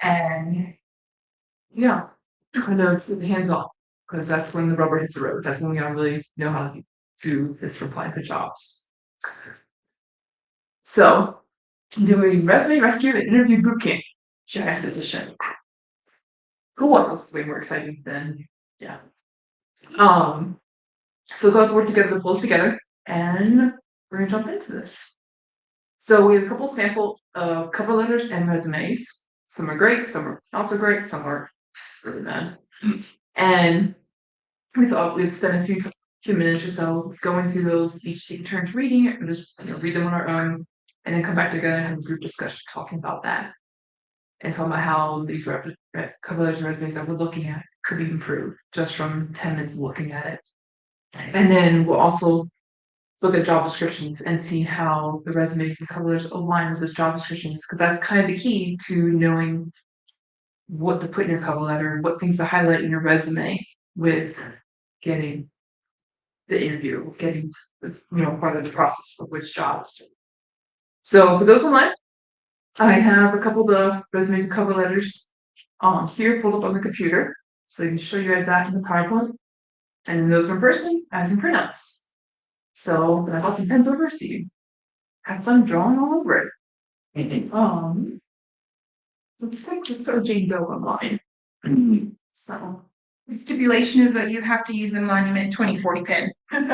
and yeah, kind of hands off, because that's when the rubber hits the road. That's when we don't really know how to do this for applying for jobs. So, doing resume rescue and interview bootcamp, GIS position. Cool. That's way more exciting than So those work together to pull us together, and we're gonna jump into this. So we have a couple sample cover letters and resumes. Some are great, some are not so great, some are really bad. And we thought we'd spend a few minutes or so going through those, each take turns reading it, and just read them on our own, and then come back together and have a group discussion talking about that, and talking about how these cover letters and resumes that we're looking at could be improved just from 10 minutes of looking at it. And then we'll also look at job descriptions and see how the resumes and cover letters align with those job descriptions, because that's kind of the key to knowing what to put in your cover letter, what things to highlight in your resume with getting the interview, getting part of the process of which jobs. So for those online, I have a couple of the resumes and cover letters here pulled up on the computer, so I can show you guys that in the PowerPoint. And those are in person, as in printouts. So I got some pens over, so you have fun drawing all over it. Let's start Jane Doe online. So the stipulation is that you have to use a Monument 2040 pen. And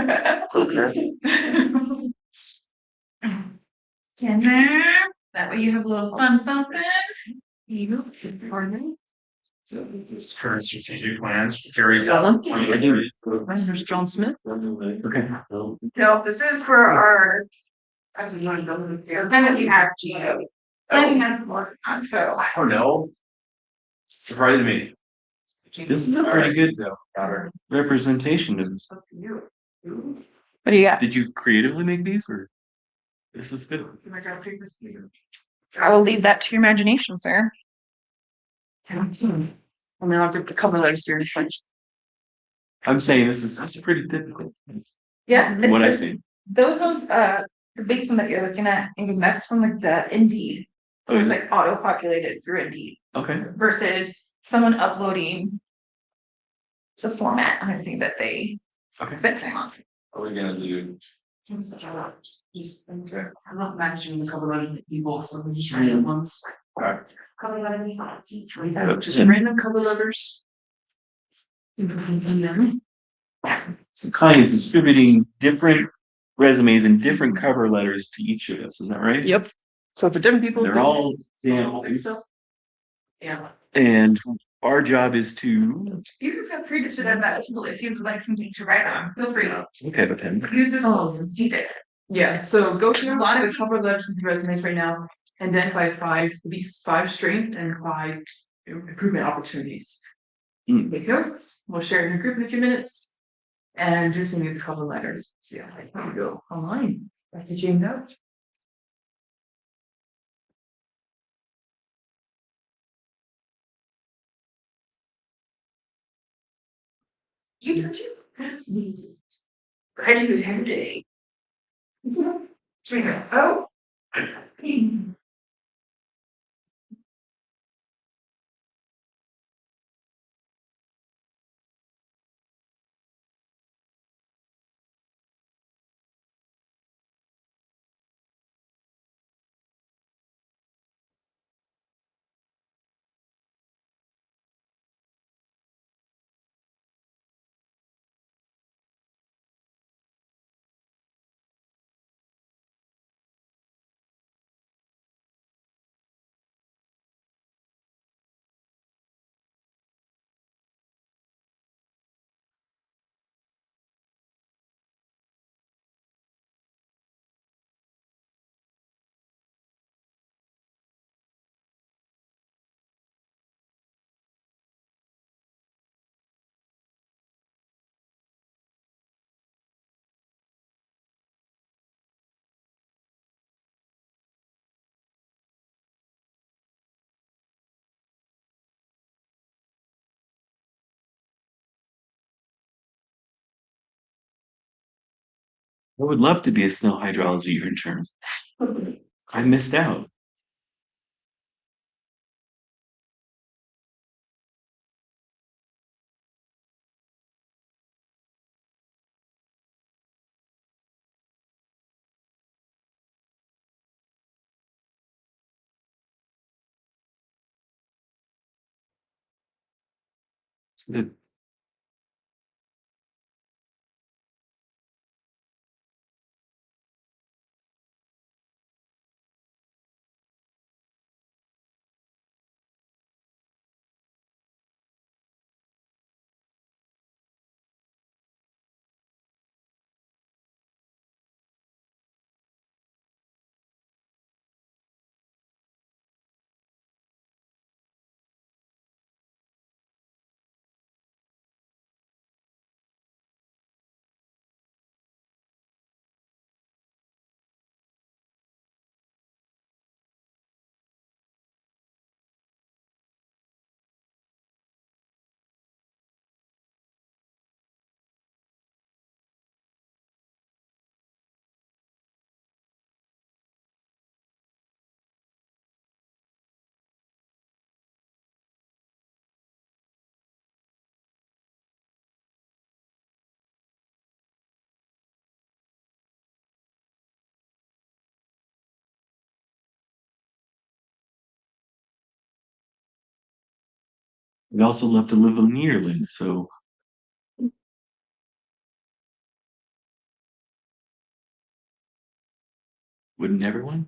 that way you have a little fun something. So just current strategic plans carries out. There's John Smith. Okay. No, this is for our pen that we have GO. Planning on working on, so I don't know. Surprised me. This is a pretty good representation of. what do you got? Did you creatively make these, or this is good? I will leave that to your imagination, sir. I mean, I'll get the cover letters here in a second. I'm saying this is pretty difficult. Yeah, What I've seen. those ones, the base one that you're looking at, and that's from like the Indeed. So it's like auto-populated through Indeed. Okay. Versus someone uploading the format and everything that they spent time on. Are we gonna do? I'm not managing the cover letter people, so I'm just random ones. Cover letter, just random cover letters. So Connie is distributing different resumes and different cover letters to each of us. Is that right? Yep. So for different people, They're all examples. Yeah. And our job is to. You can feel free to sit at that table if you'd like something to write on. Feel free. Okay, but then. Use this as needed. Yeah. So go through a lot of the cover letters and resumes right now. Identify these five strengths and 5 improvement opportunities. Make notes. We'll share it in a group in a few minutes, and just send me the cover letters. See how I go online. Back to Jane Doe. You too. Gratitude every day. Oh. I would love to be a snow hydrology intern. I missed out. Good. We'd also love to live near Lynn, so. Wouldn't everyone?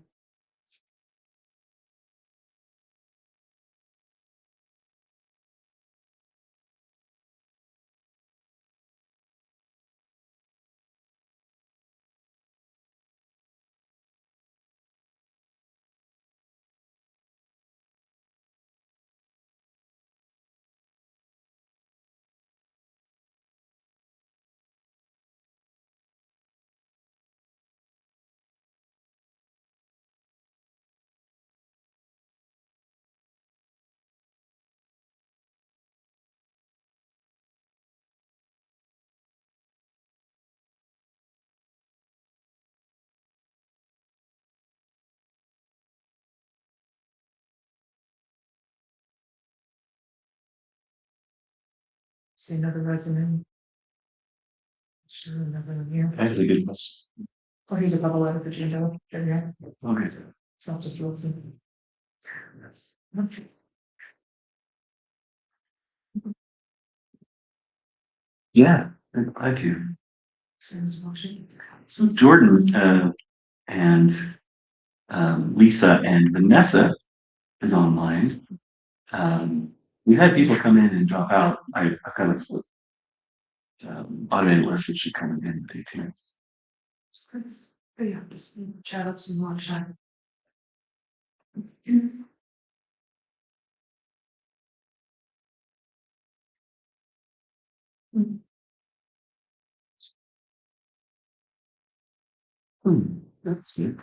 See another resume. Sure, another one here. That is a good question. Oh, here's a couple letter for Jinjo. There we go. Okay. It's not just Wilson. Yeah, I'm glad to. So Jordan and Lisa and Vanessa is online. We had people come in and drop out. I've kind of automated list that should come in today too. But yeah, just chat up some more time. That's good.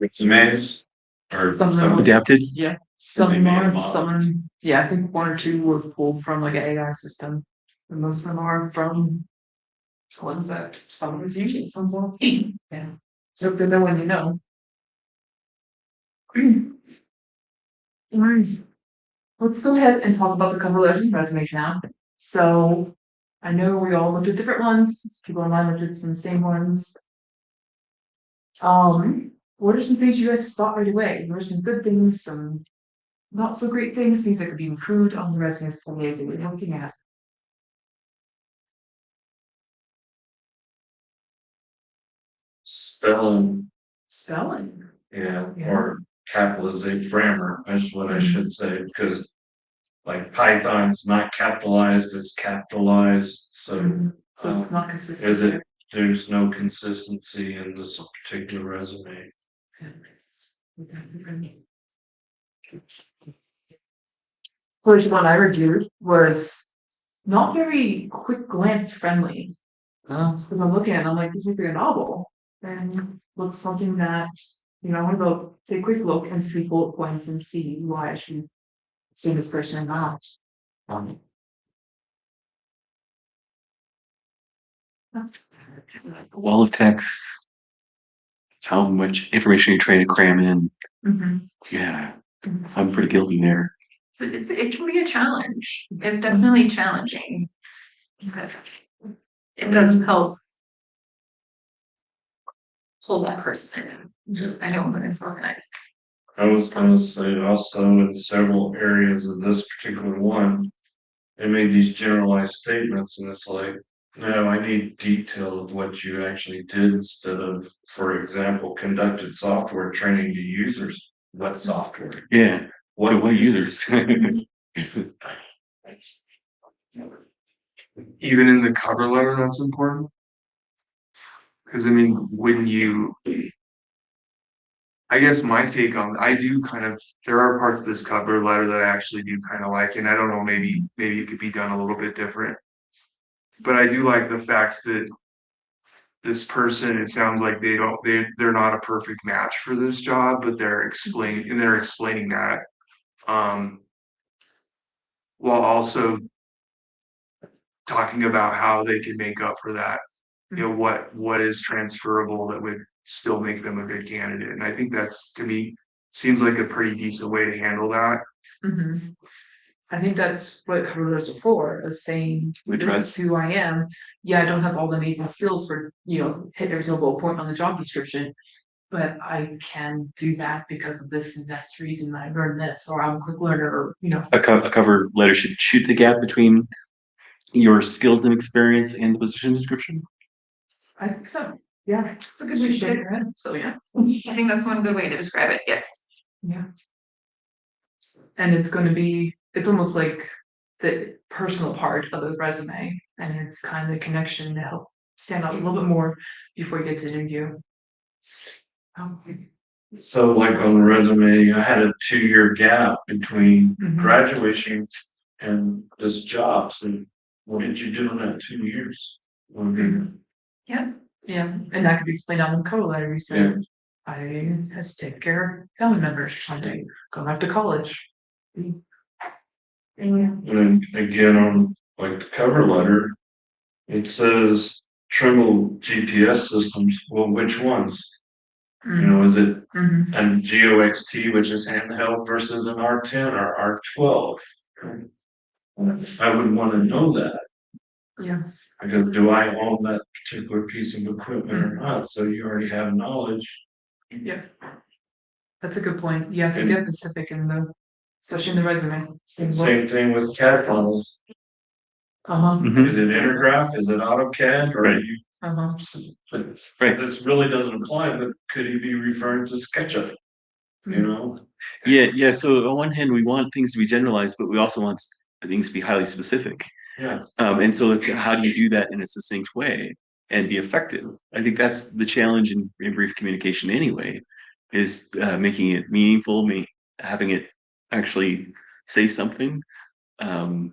Resumes or Some some Adapted. Yeah, They some made a are, model. some are, yeah, I think one or two were pulled from like an AI system. And most of them are from ones that someone's using some point. Yeah. So if they're the one you know. Alright. Let's go ahead and talk about the cover letters and resumes now. So I know we all looked at different ones, people online looked at some of the same ones. What are some things you guys thought right away? What are some good things, some not so great things that could be improved on the resumes that we're looking at? Spelling, Spelling. yeah, Yeah. or capitalization grammar, that's what I should say, because like Python's not capitalized, it's capitalized, so So it's not consistent. is it, there's no consistency in this particular resume. First one I reviewed was not very quick glance friendly. Because I'm looking at it, I'm like, this is like a novel. And looks something that, I want to go take a quick look and see bullet points and see why I should see this person or not. Wall of text. How much information you're trying to cram in. Yeah, I'm pretty guilty there. So it can be a challenge. It's definitely challenging. But it does help pull that person in. I know when it's organized. I was gonna say also in several areas of this particular one, it made these generalized statements and it's like, no, I need detail of what you actually did instead of, for example, conducted software training to users. What software? Yeah, what users? Even in the cover letter, that's important. Because I mean, when you, I guess my take on, I do kind of, there are parts of this cover letter that I actually do kind of like, and I don't know, maybe it could be done a little bit different. But I do like the fact that this person, it sounds like they're not a perfect match for this job, but they're explaining that, while also talking about how they can make up for that. What is transferable that would still make them a good candidate. And I think that's, to me, seems like a pretty decent way to handle that. I think that's what cover letters are for, is saying, We this trust. is who I am. Yeah, I don't have all the amazing skills for, hit every single bullet point on the job description. But I can do that because of this and that's the reason I learned this, or I'm a quick learner, or, A cover letter should shoot the gap between your skills and experience and the position description. I think so. Yeah, it's a good way to shake your head. So yeah. I think that's one good way to describe it. Yes. Yeah. And it's almost like the personal part of the resume, and it's kind of the connection to help stand out a little bit more before you get to the interview. So like on the resume, I had a 2-year gap between graduation and this job. So what did you do in that 2 years? Yeah, and that could be explained on the cover letter. You said, I had to take care of family members or something, go back to college. And then again, on like the cover letter, it says Trimble GPS systems. Well, which ones? Is it an GOXT, which is handheld, versus an R10 or R12? I would want to know that. Yeah. Because do I own that particular piece of equipment or not? So you already have knowledge. Yeah. That's a good point. Yes, get specific especially in the resume. Same thing with CAD files. Is it Intergraph? Is it AutoCAD? Or you? But this really doesn't apply. But could he be referring to SketchUp? Yeah. So on one hand, we want things to be generalized, but we also want things to be highly specific. Yes. And so it's how do you do that in a succinct way and be effective? I think that's the challenge in brief communication anyway, is making it meaningful, having it actually say something, and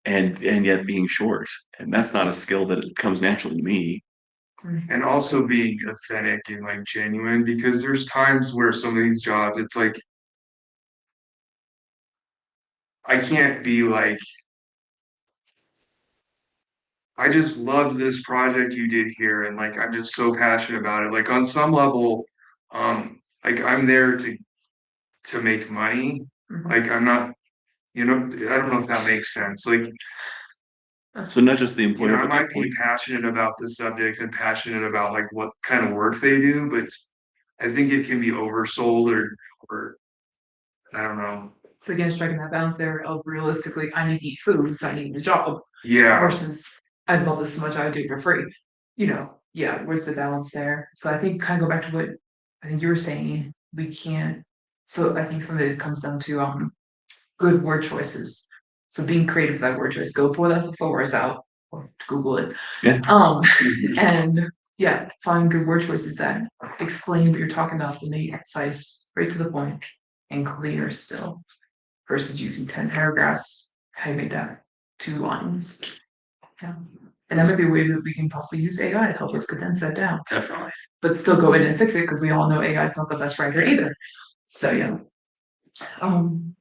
yet being short. And that's not a skill that comes naturally to me. And also being authentic and like genuine, because there's times where some of these jobs, it's like, I can't be like, I just love this project you did here, and like I'm just so passionate about it. Like on some level, like I'm there to to make money. Mhm. Like I'm not, I don't know if that makes sense. Like, So not just the I employer, but the might be employee. passionate about the subject and passionate about like what kind of work they do, but I think it can be oversold or I don't know. So again, striking that balance there of realistically, I need to eat food, so I need a job. Yeah, Versus I love this so much, I would do it for free. Yeah, where's the balance there? So I think kind of go back to what I think you were saying. We can't. So I think some of it comes down to good word choices. So being creative with that word choice. Go pull that thesaurus out or Google it. Yeah. And yeah, find good word choices that explain what you're talking about to make it concise, right to the point, and clear still. Versus using 10 paragraphs. How you make that 2 lines. Yeah. And that might be a way that we can possibly use AI to help us condense that down. Definitely. But still go in and fix it because we all know AI is not the best writer either. So yeah.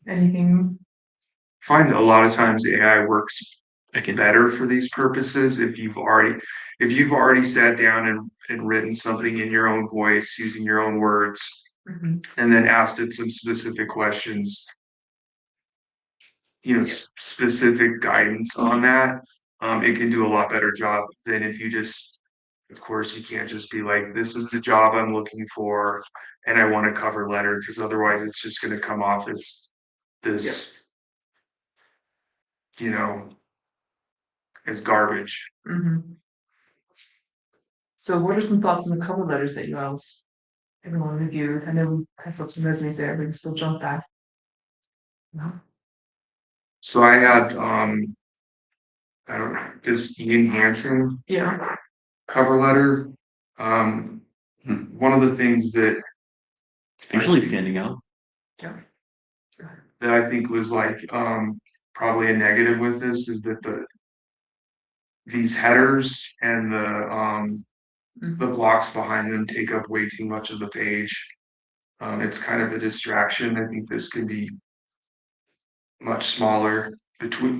Anything? find a lot of times AI works Again, better for these purposes if you've already sat down and written something in your own voice using your own words Mhm. and then asked it some specific questions, specific guidance on that. It can do a lot better job than if you just, of course, you can't just be like, this is the job I'm looking for and I want a cover letter, because otherwise it's just going to come off as this, as garbage. Mhm. So what are some thoughts on the cover letters that you else everyone reviewed? I know we kind of put some resumes there, but we can still jump back. No? So I had I don't know, this Ian Hansen Yeah. cover letter. One of the things that it's visually standing out. Yeah. I think was like probably a negative with this is that these headers and the blocks behind them take up way too much of the page. It's kind of a distraction. I think this could be much smaller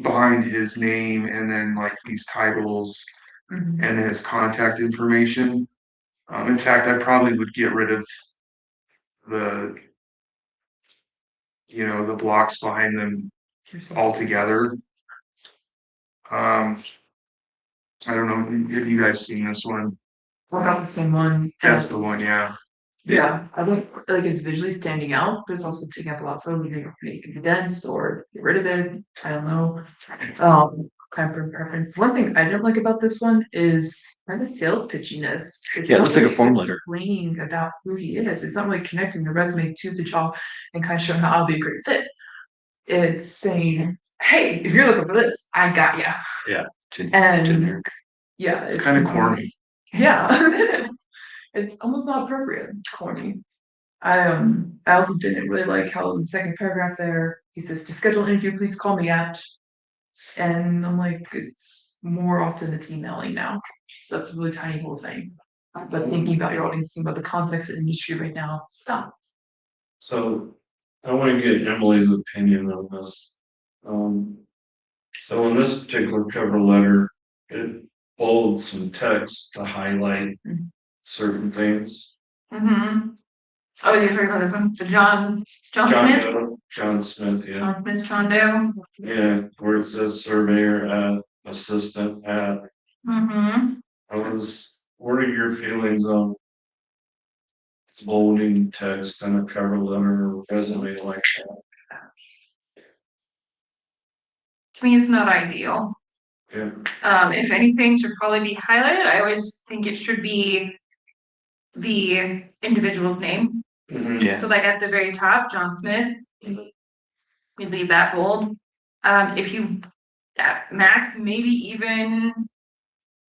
behind his name and then like these titles Mhm. and his contact information. In fact, I probably would get rid of the the blocks behind them altogether. I don't know. Have you guys seen this one? What about the same one? That's the one, yeah. Yeah, I think like it's visually standing out, but it's also taking up a lot. So you make it dense or get rid of it. I don't know. Kind of preference. One thing I didn't like about this one is kind of sales pitchiness. It's Yeah, it not looks like a really form letter. explaining about who he is. It's not really connecting the resume to the job and kind of showing how I'll be a great fit. It's saying, "Hey, if you're looking for this, I got you." Yeah. And Generic. yeah, It's kind of corny. Yeah, it's almost not appropriate. Corny. I also didn't really like how in the second paragraph there he says to schedule an interview, please call me at, and I'm like, it's more often it's emailing now. So that's a really tiny little thing. But thinking about your audience, thinking about the context of the industry right now, stop. So I want to get Emily's opinion on this. So in this particular cover letter, it bolds some text to highlight certain things. Mm-hmm. Oh, you heard about this one? The John Smith? Doe, John Smith, yeah. John Smith, John Doe. Yeah, where it says surveyor at, assistant at. Mm-hmm. What are your feelings on bolding text in a cover letter or resume like that? To me, it's not ideal. Yeah. If anything should probably be highlighted, I always think it should be the individual's name. Yeah. So like at the very top, John Smith, we leave that bold. If you at max, maybe even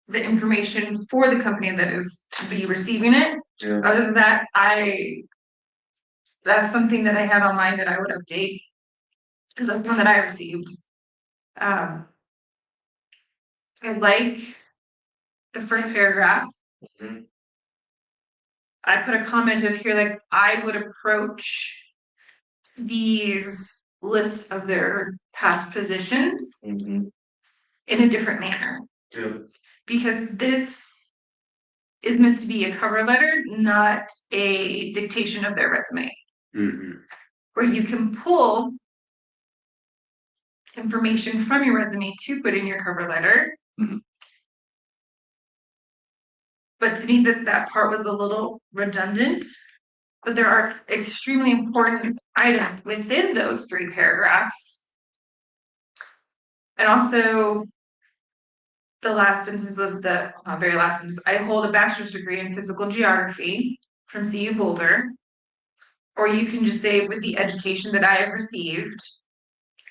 the information for the company that is to be receiving it. Yeah. Other than that, that's something that I had on mine that I would update because that's the one that I received. I like the first paragraph. Mhm. I put a comment of here like I would approach these lists of their past positions Mhm. in a different manner Yeah. because this is meant to be a cover letter, not a dictation of their resume. Mhm. where you can pull information from your resume to put in your cover letter. Mhm. But to me, that part was a little redundant. But there are extremely important items within those 3 paragraphs. And also, the last sentence of the very last sentence, I hold a bachelor's degree in physical geography from CU Boulder. Or you can just say with the education that I have received.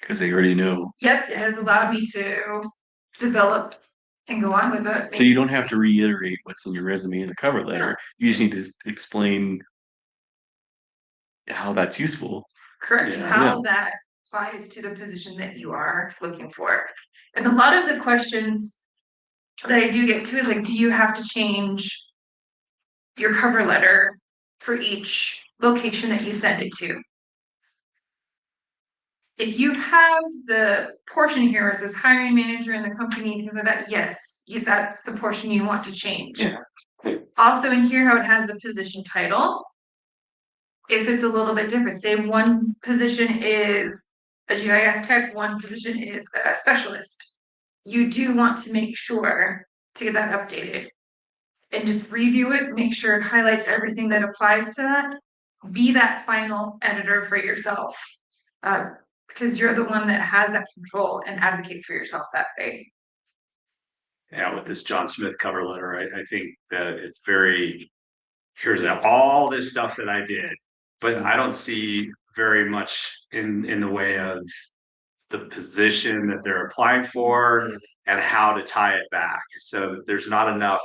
Because they already know. Yep, it has allowed me to develop and go on with it. So you don't have to reiterate what's in your resume in the cover letter. You just need to explain how that's useful. Correct, Yeah. how that applies to the position that you are looking for. And a lot of the questions that I do get too is like, do you have to change your cover letter for each location that you send it to? If you have the portion here where it says hiring manager in the company, things like that, yes, that's the portion you want to change. Yeah. Also in here, how it has the position title. If it's a little bit different, say one position is a GIS tech, one position is a specialist. You do want to make sure to get that updated and just review it, make sure it highlights everything that applies to that. Be that final editor for yourself, because you're the one that has that control and advocates for yourself that way. Yeah, with this John Smith cover letter, I think that it's very, here's all this stuff that I did, but I don't see very much in the way of the position that they're applying for and how to tie it back. So there's not enough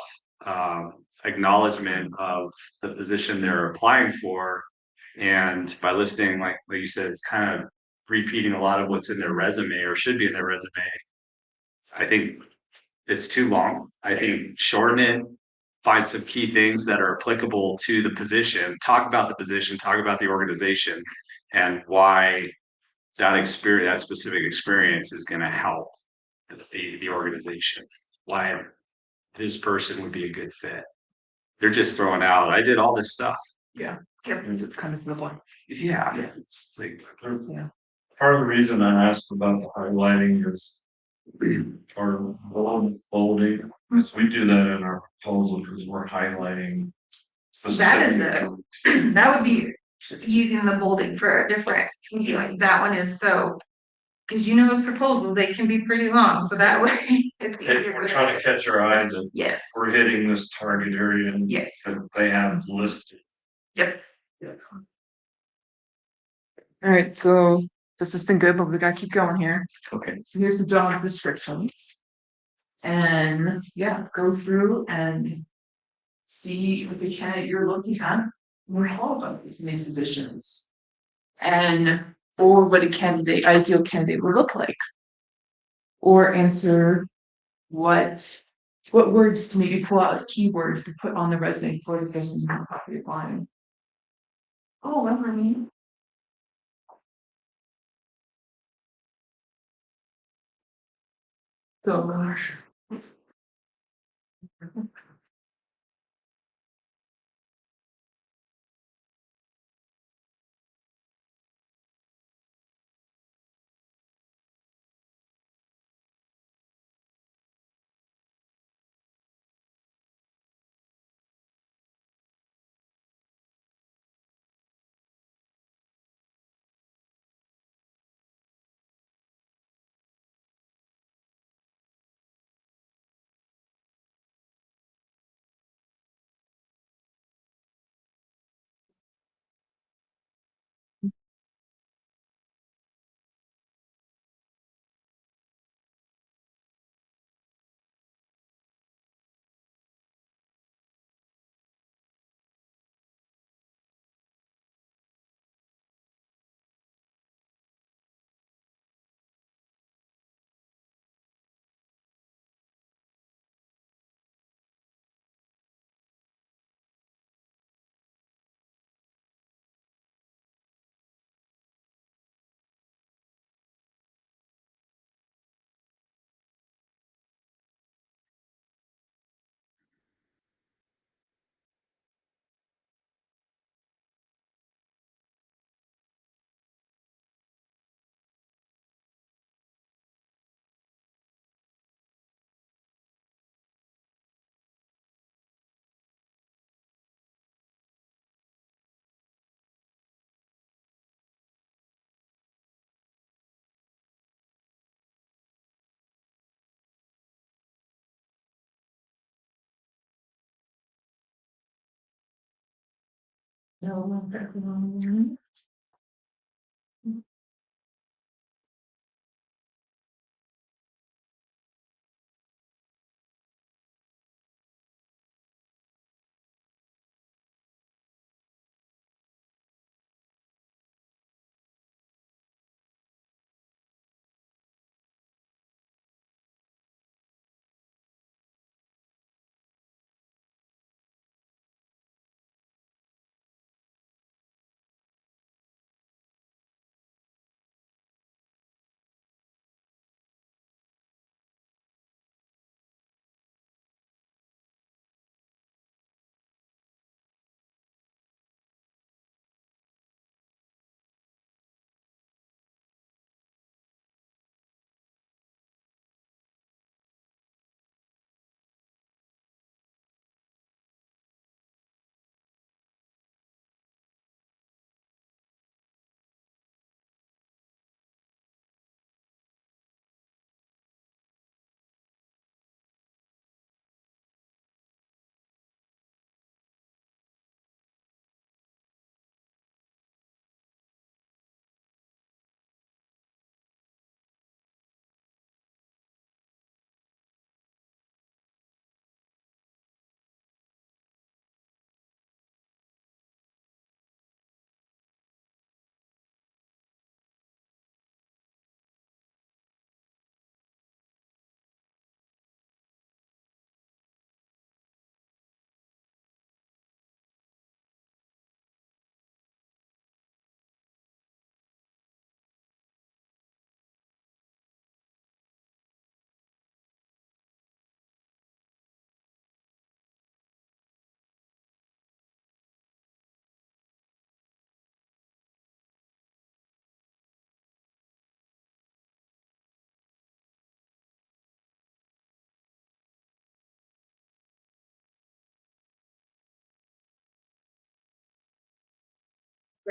acknowledgement of the position they're applying for. And by listening, like you said, it's kind of repeating a lot of what's in their resume or should be in their resume. I think it's too long. I think shorten it, find some key things that are applicable to the position, talk about the position, talk about the organization, and why that specific experience is going to help the organization. Why this person would be a good fit. They're just throwing out, I did all this stuff. Yep, it's kind of simple. Yeah, it's like Part of the reason I asked about the highlighting is or bolding, because we do that in our proposal because we're highlighting. So that is that would be using the bolding for a different, like that one is so, because you know those proposals, they can be pretty long, so that way it's easier. We're trying to catch our eye that Yes, we're hitting this target area and yes, that they have listed. yep. All right, so this has been good, but we gotta keep going here. Okay. So here's the job descriptions. And yeah, go through and see what the candidate you're looking at, more all about these positions. And or what a ideal candidate would look like. Or answer what words to maybe pull out as keywords to put on the resume for the person who's applying. Oh, well, I mean. So gosh.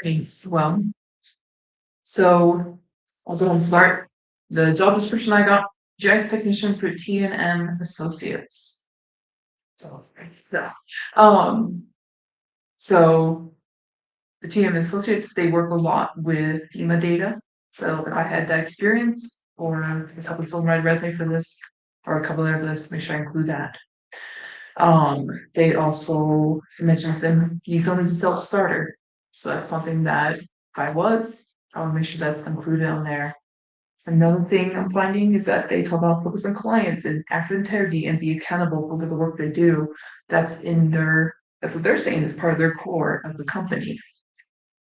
Great, well. So I'll go and start. The job description I got, GIS technician for T&M Associates. So it's that. So the T&M Associates, they work a lot with FEMA data. So if I had that experience, or just helping someone write a resume for this, or a cover letter for this, make sure I include that. They also mentions them, he's only a self-starter. So that's something that if I was, I want to make sure that's included on there. Another thing I'm finding is that they talk about focus on clients and act with integrity and be accountable for the work they do. That's what they're saying is part of their core of the company.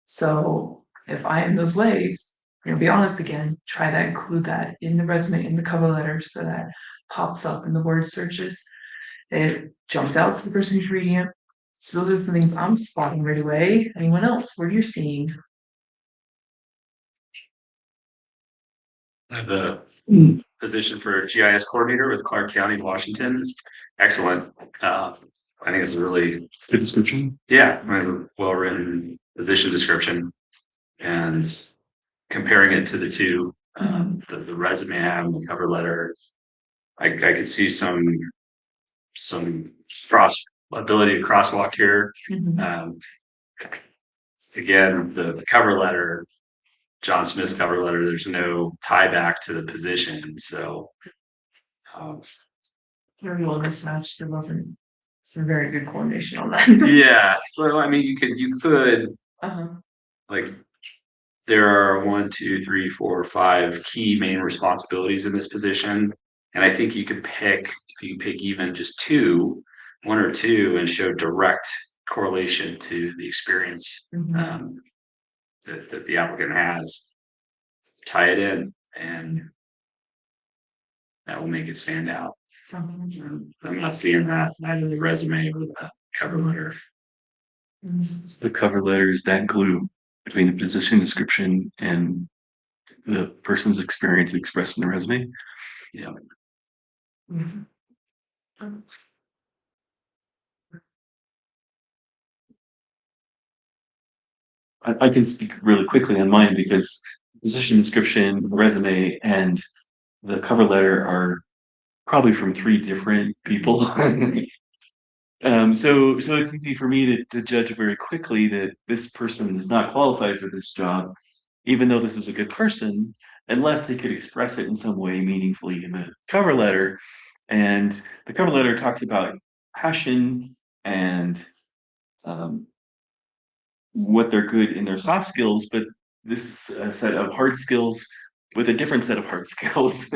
So if I am those ways, be honest again, try to include that in the resume, in the cover letter, so that pops up in the word searches. It jumps out to the person who's reading it. So those are the things I'm spotting right away. Anyone else? What are you seeing? The position for GIS coordinator with Clark County, Washington is excellent. I think it's a really Good description. yeah, well written position description, and comparing it to the two, the resume I have and the cover letter, I could see some ability to crosswalk here. Again, the cover letter, John Smith's cover letter, there's no tie back to the position, so Very well mismatched. There wasn't some very good coordination on that. yeah. Well, I mean, you could like there are 1, 2, 3, 4, 5 key main responsibilities in this position, and I think you could pick if you pick even just one or two, and show direct correlation to the experience that the applicant has. Tie it in, and that will make it stand out. I'm not seeing that either in the resume or the cover letter. The cover letter is that glue between the position description and the person's experience expressed in the resume. Yeah. I can speak really quickly on mine because position description, resume, and the cover letter are probably from 3 different people. So it's easy for me to judge very quickly that this person is not qualified for this job, even though this is a good person, unless they could express it in some way meaningfully in the cover letter. And the cover letter talks about passion and um, what they're good in their soft skills, but this set of hard skills with a different set of hard skills.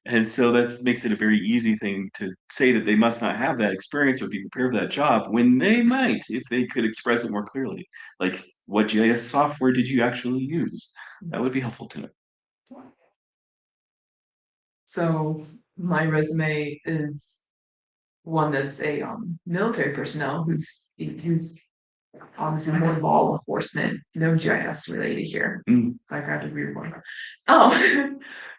And so that makes it a very easy thing to say that they must not have that experience or be prepared for that job when they might if they could express it more clearly. Like, what GIS software did you actually use? That would be helpful to know. So my resume is one that's a military personnel who's obviously more law enforcement, no GIS related here. Mm. I grabbed a weird one. Oh,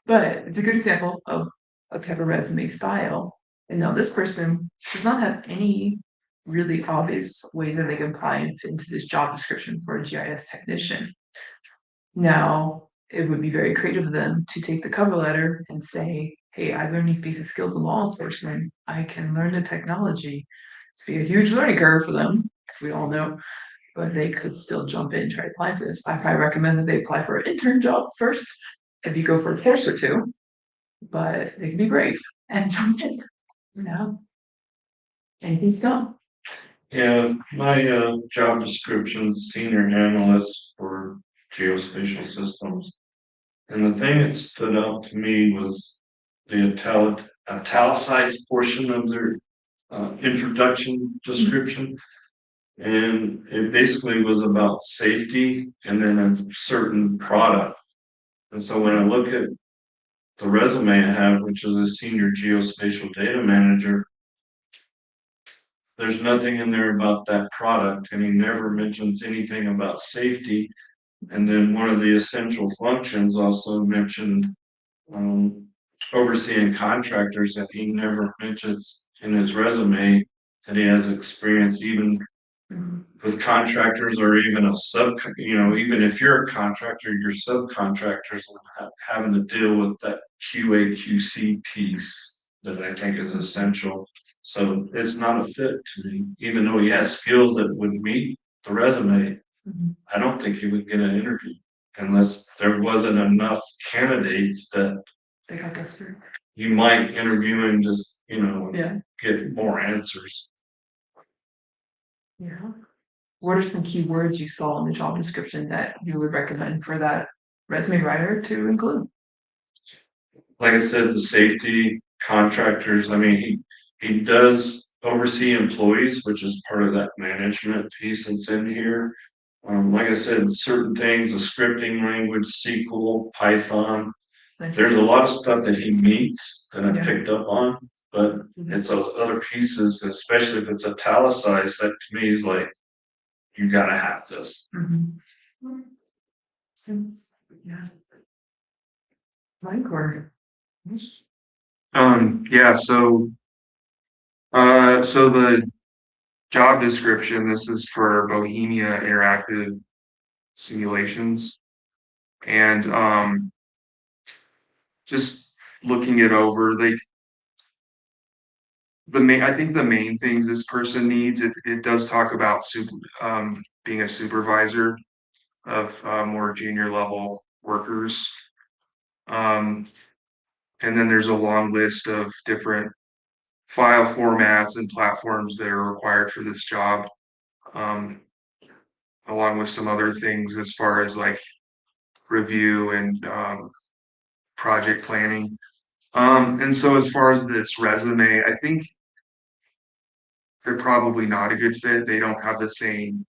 but it's a good example of a type of resume style. And now this person does not have any really obvious ways that they can apply and fit into this job description for a GIS technician. Now, it would be very creative of them to take the cover letter and say, hey, I learned these basic skills in law enforcement. I can learn the technology. It's be a huge learning curve for them, as we all know, but they could still jump in and try to apply for this. I probably recommend that they apply for an intern job first, if you go for a course or two, but they can be brave and jump in. You know, anything's done. Yeah, my job description is senior analyst for geospatial systems. And the thing that stood out to me was the italicized portion of their introduction description. And it basically was about safety and then a certain product. And so when I look at the resume I have, which is a senior geospatial data manager, there's nothing in there about that product, and he never mentions anything about safety. And then one of the essential functions also mentioned um, overseeing contractors, that he never mentions in his resume that he has experience even with contractors or even even if you're a contractor, your subcontractors having to deal with that QA QC piece that I think is essential. So it's not a fit to me, even though he has skills that would meet the resume. I don't think he would get an interview unless there wasn't enough candidates that They got this through. you might interview and just, Yeah. get more answers. Yeah. What are some key words you saw in the job description that you would recommend for that resume writer to include? Like I said, the safety contractors, I mean, he does oversee employees, which is part of that management piece that's in here. Like I said, certain things, the scripting language, SQL, Python, Nice. there's a lot of stuff that he meets that I Yeah. picked up on, but it's those other pieces, especially if it's italicized, that to me is like, you gotta have this. Mhm. Since, yeah. Mike or? Yeah, so the job description, this is for Bohemia Interactive Simulations. And just looking it over, I think the main things this person needs, it does talk about being a supervisor of more junior level workers. And then there's a long list of different file formats and platforms that are required for this job. Along with some other things as far as like review and project planning. And so as far as this resume, I think they're probably not a good fit. They don't have the same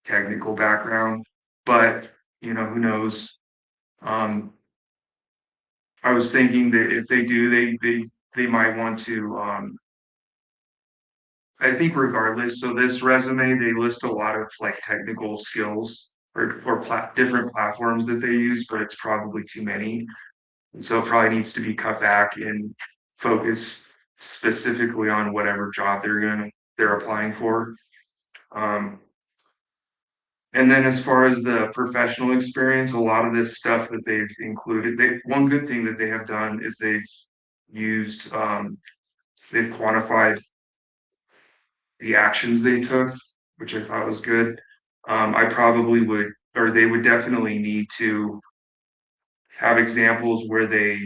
technical background, but who knows? I was thinking that if they do, they might want to. I think regardless. So this resume, they list a lot of like technical skills for different platforms that they use, but it's probably too many. And so it probably needs to be cut back and focus specifically on whatever job they're applying for. And then as far as the professional experience, a lot of this stuff that they've included, one good thing that they have done is they've quantified the actions they took, which I thought was good. I probably would, or they would definitely need to have examples where they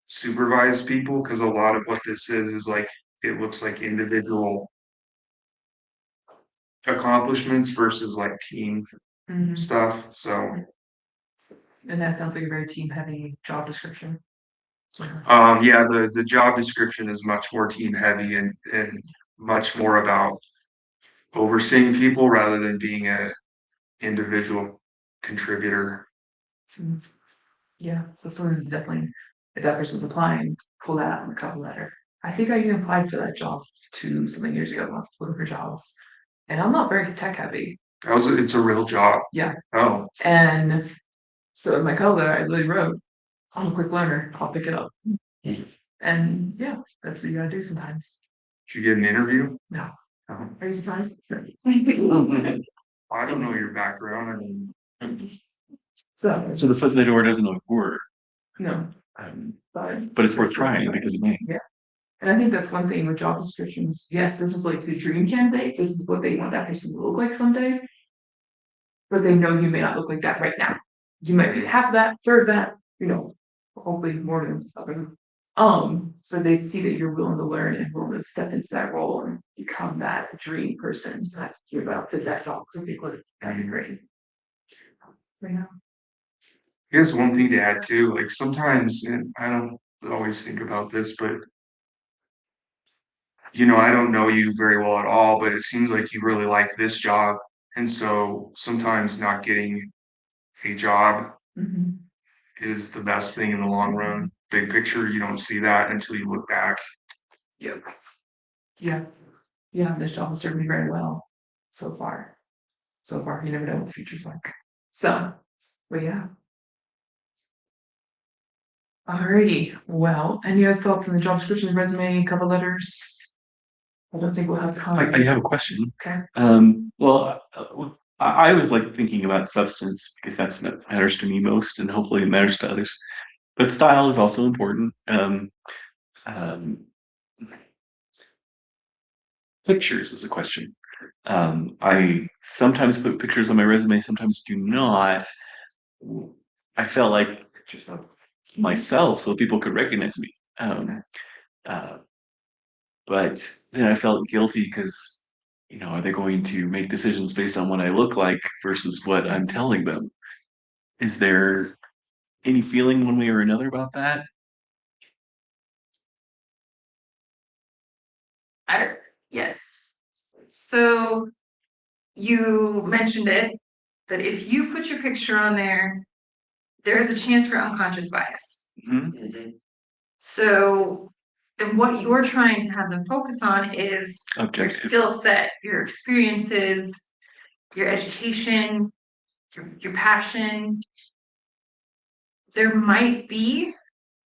supervise people, because a lot of what this is like, it looks like individual accomplishments versus like team Mhm. stuff, so. And that sounds like a very team heavy job description. Yeah, the job description is much more team heavy and much more about overseeing people rather than being a individual contributor. Yeah, so someone definitely, if that person's applying, pull that out in the cover letter. I think I even applied for that job something years ago when I was looking for jobs. And I'm not very tech heavy. It's a real job. Yeah. Oh, And so in my cover letter, I literally wrote, I'm a quick learner, I'll pick it up. And yeah, that's what you gotta do sometimes. did you get an interview? No. Oh. Are you surprised? I don't know your background. I mean, So, So the foot in the door doesn't always work, no, but it's worth trying because it may. and I think that's one thing with job descriptions. Yes, this is like the dream candidate. This is what they want that person to look like someday. But they know you may not look like that right now. You might be half that, third that, hopefully more than other. So they see that you're willing to learn and willing to step into that role and become that dream person that you're about to fit that job. So people that'd be great. Yeah. I guess one thing to add too, like sometimes, and I don't always think about this, but I don't know you very well at all, but it seems like you really like this job. And so sometimes not getting a job Mhm. is the best thing in the long run. Big picture, you don't see that until you look back. Yep. Yeah. Yeah, this job has served me very well so far. So far, you never know what the future's like. So, but yeah. Alrighty, well, any other thoughts on the job description, resume, cover letters? I don't think we'll have time. I have a question. Okay. Well, I always like thinking about substance because that's what matters to me most, and hopefully it matters to others. But style is also important. Pictures is a question. I sometimes put pictures on my resume, sometimes do not. I felt like pictures of myself so people could recognize me. But then I felt guilty because, are they going to make decisions based on what I look like versus what I'm telling them? Is there any feeling one way or another about that? Yes. So you mentioned it, that if you put your picture on there, there is a chance for unconscious bias. Mhm. So, and what you're trying to have them focus on is your Objective. skill set, your experiences, your education, your passion. There might be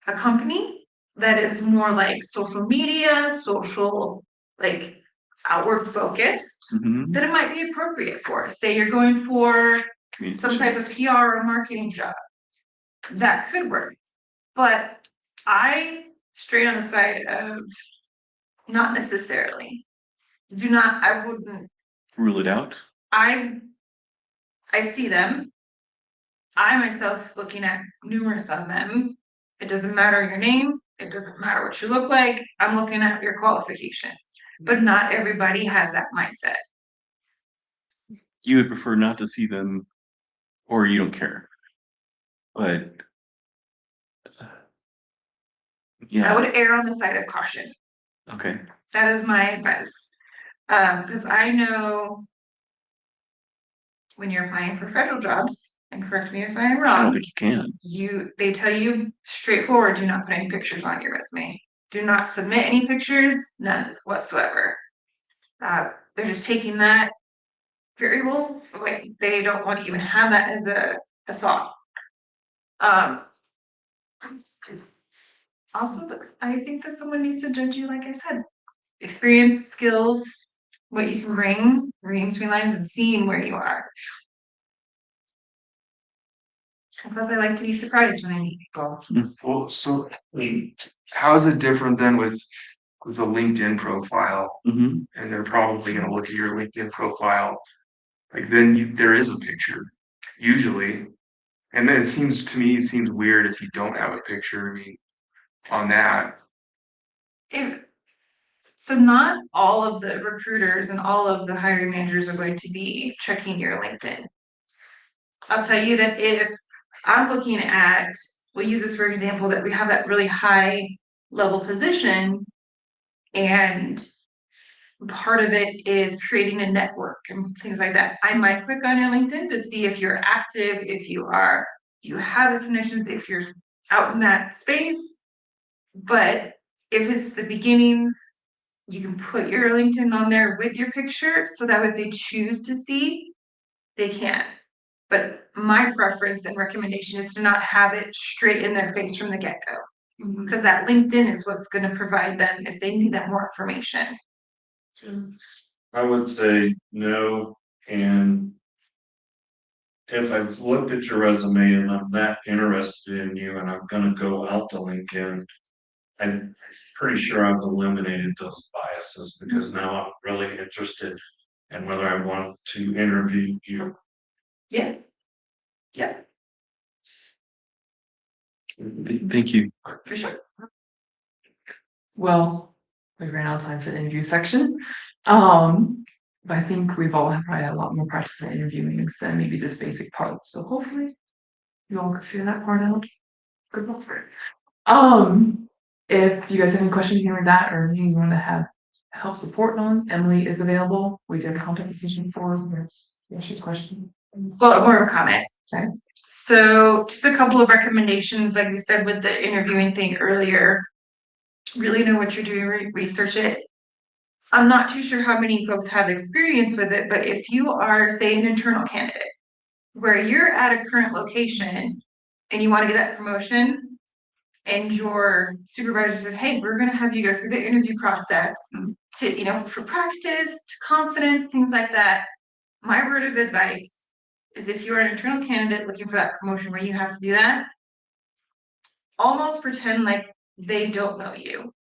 a company that is more like social media, social, like outward focused, Mhm. that it might be appropriate for. Say you're going for some type of Communications. PR or marketing job. That could work. But I straight on the side of not necessarily. I wouldn't, Rule it out. I see them. I myself looking at numerous of them. It doesn't matter your name, it doesn't matter what you look like. I'm looking at your qualifications. But not everybody has that mindset. You would prefer not to see them, or you don't care. But yeah. I would err on the side of caution. Okay. That is my advice. Because I know when you're applying for federal jobs, and correct me if I'm I don't wrong, think you can. they tell you straightforward, do not put any pictures on your resume. Do not submit any pictures, none whatsoever. They're just taking that variable away. They don't want to even have that as a thought. Also, I think that someone needs to judge you, like I said, experience, skills, what you can bring, reading between lines and seeing where you are. I thought they like to be surprised when I meet people. Well, so how is it different than with with a LinkedIn profile, Mhm. and they're probably gonna look at your LinkedIn profile, like then there is a picture, usually. And then to me, it seems weird if you don't have a picture, I mean, on that. So not all of the recruiters and all of the hiring managers are going to be checking your LinkedIn. I'll tell you that if I'm looking at, we'll use this for example, that we have that really high level position and part of it is creating a network and things like that. I might click on your LinkedIn to see if you're active, if you have the connections, if you're out in that space. But if it's the beginnings, you can put your LinkedIn on there with your picture so that if they choose to see, they can. But my preference and recommendation is to not have it straight in their face from the get-go. Because that LinkedIn is what's going to provide them if they need that more information. I would say no, and if I've looked at your resume and I'm that interested in you and I'm gonna go out to LinkedIn, I'm pretty sure I've eliminated those biases because now I'm really interested in whether I want to interview you. Yeah. Yeah, Thank you. for sure. Well, we ran out of time for the interview section. But I think we've all had a lot more practice in interviewing than maybe this basic part. So hopefully you all can figure that part out. Good luck for it. If you guys have any questions hearing that or anything you want to have help support on, Emily is available. We did a contact information for her. Yeah, she's question. Well, more of a comment. Okay. So just a couple of recommendations, like we said with the interviewing thing earlier. Really know what you're doing, research it. I'm not too sure how many folks have experience with it, but if you are, say, an internal candidate where you're at a current location and you want to get that promotion and your supervisor said, hey, we're going to have you go through the interview process to, for practice, to confidence, things like that. My word of advice is if you're an internal candidate looking for that promotion where you have to do that, almost pretend like they don't know you.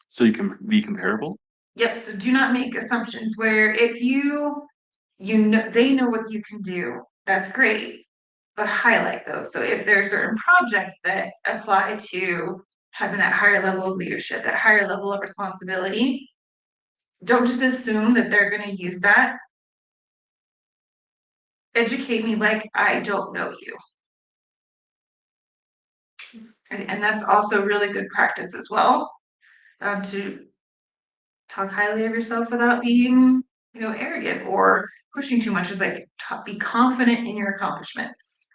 So you can be comparable? Yep, so do not make assumptions where if they know what you can do, that's great, but highlight those. So if there are certain projects that apply to having that higher level of leadership, that higher level of responsibility, don't just assume that they're going to use that. Educate me like I don't know you. And that's also really good practice as well, to talk highly of yourself without being, arrogant or pushing too much. Is like be confident in your accomplishments.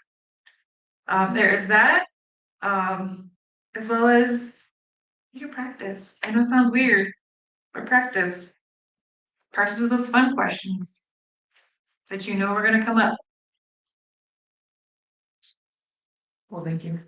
There is that, as well as your practice. I know it sounds weird, but practice with those fun questions that are going to come up. Well, thank you.